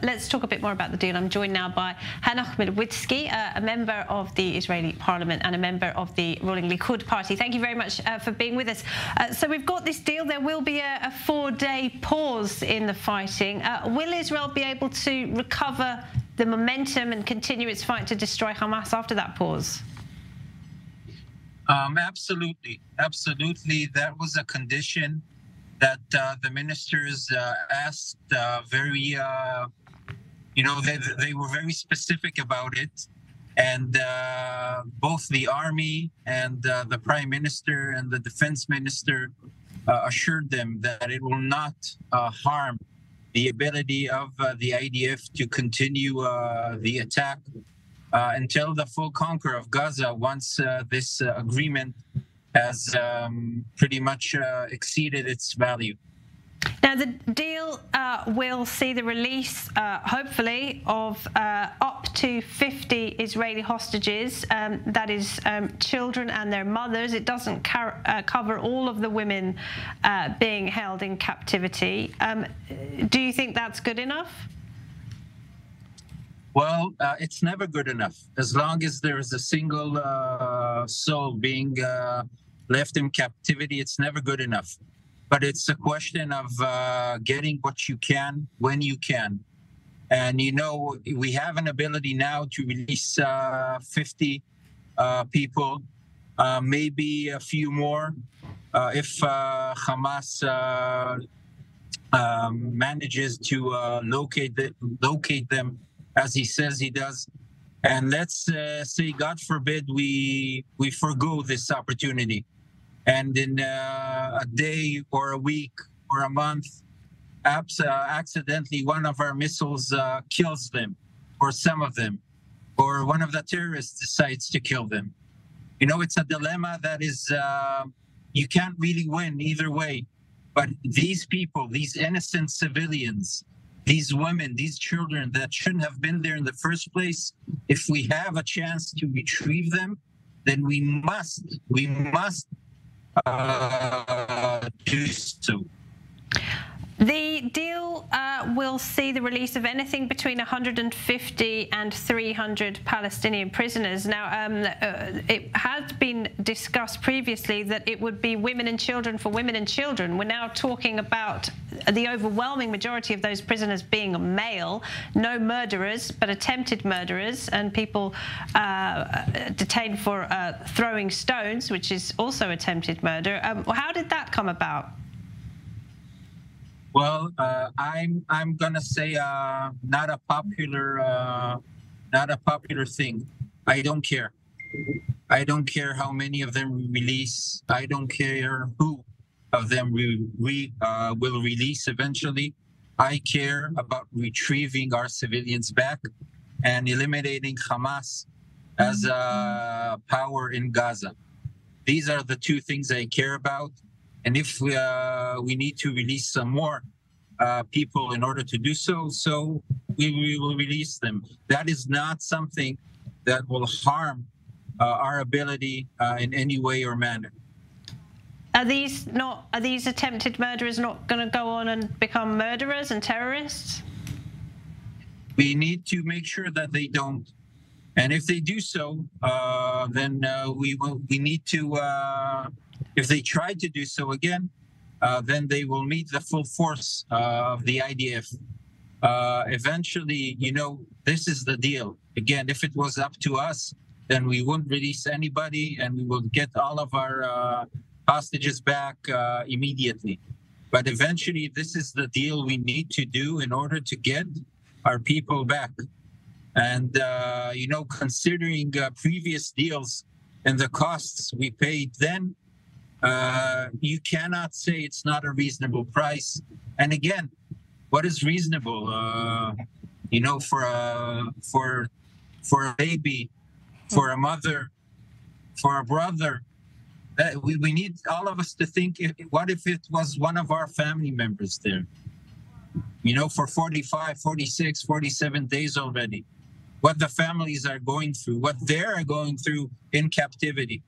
Let's talk a bit more about the deal. I'm joined now by Hanoch Milwidsky, a member of the Israeli parliament and a member of the ruling Likud party. Thank you very much for being with us. So we've got this deal. There will be a 4-day pause in the fighting. Will Israel be able to recover the momentum and continue its fight to destroy Hamas after that pause? Absolutely. That was a condition that the ministers asked very, they were very specific about it. And both the army and the prime minister and the defense minister assured them that it will not harm the ability of the IDF to continue the attack until the full conquer of Gaza, once this agreement has pretty much exceeded its value. Now, the deal will see the release, hopefully, of up to 50 Israeli hostages, that is children and their mothers. It doesn't cover all of the women being held in captivity. Do you think that's good enough? Well, it's never good enough. As long as there is a single soul being left in captivity, it's never good enough. But it's a question of getting what you can when you can. And, we have an ability now to release 50 people, maybe a few more, if Hamas manages to locate them as he says he does. And let's say, God forbid, we forgo this opportunity. And in a day or a week or a month, accidentally one of our missiles kills them, or some of them, or one of the terrorists decides to kill them. It's a dilemma that is, you can't really win either way. But these people, these innocent civilians, these women, these children that shouldn't have been there in the first place, if we have a chance to retrieve them, then we must do so. The deal will see the release of anything between 150 and 300 Palestinian prisoners. Now, it had been discussed previously that it would be women and children for women and children. We're now talking about the overwhelming majority of those prisoners being male, no murderers, but attempted murderers, and people detained for throwing stones, which is also attempted murder. How did that come about? Well, I'm gonna say not a popular thing. I don't care. I don't care how many of them we release. I don't care who of them we will release eventually. I care about retrieving our civilians back and eliminating Hamas as a power in Gaza. These are the two things I care about. And if we need to release some more people in order to do so we will release them. That is not something that will harm our ability in any way or manner. Are these attempted murderers not going to go on and become murderers and terrorists? We need to make sure that they don't. And if they do so, then we need to. If they try to do so again, then they will meet the full force of the IDF. Eventually, this is the deal. Again, if it was up to us, then we wouldn't release anybody and we will get all of our hostages back immediately. But eventually, this is the deal we need to do in order to get our people back. And, considering previous deals and the costs we paid then, you cannot say it's not a reasonable price. And again, what is reasonable? For a baby, for a mother, for a brother. We need all of us to think, what if it was one of our family members there? For 45, 46, 47 days already. What the families are going through, what they're going through in captivity.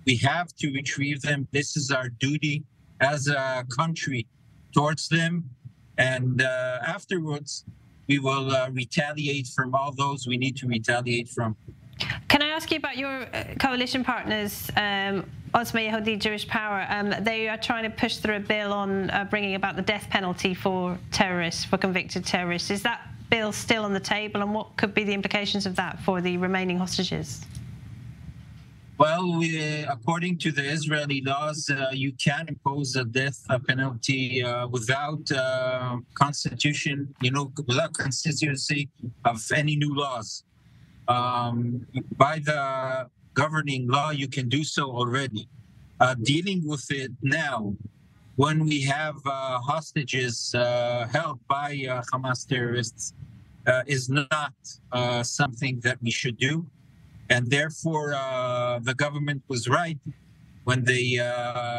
We have to retrieve them. This is our duty as a country towards them. And afterwards, we will retaliate from all those we need to retaliate from. Can I ask you about your coalition partners, Osma Yehudi Jewish Power? They are trying to push through a bill on bringing about the death penalty for terrorists, for convicted terrorists. Is that bill still on the table, and what could be the implications of that for the remaining hostages? Well, according to the Israeli laws, you can impose a death penalty without constitution, without constituency of any new laws. By the governing law, you can do so already. Dealing with it now, when we have hostages held by Hamas terrorists, is not something that we should do. And therefore, the government was right when they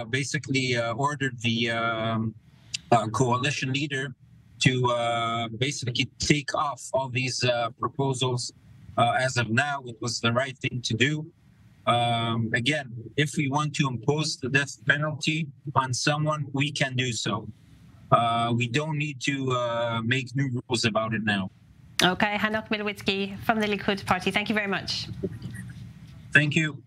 basically ordered the coalition leader to basically take off all these proposals. As of now, it was the right thing to do. Again, if we want to impose the death penalty on someone, we can do so. We don't need to make new rules about it now. Okay, Hanoch Milwidsky from the Likud party. Thank you very much. Thank you.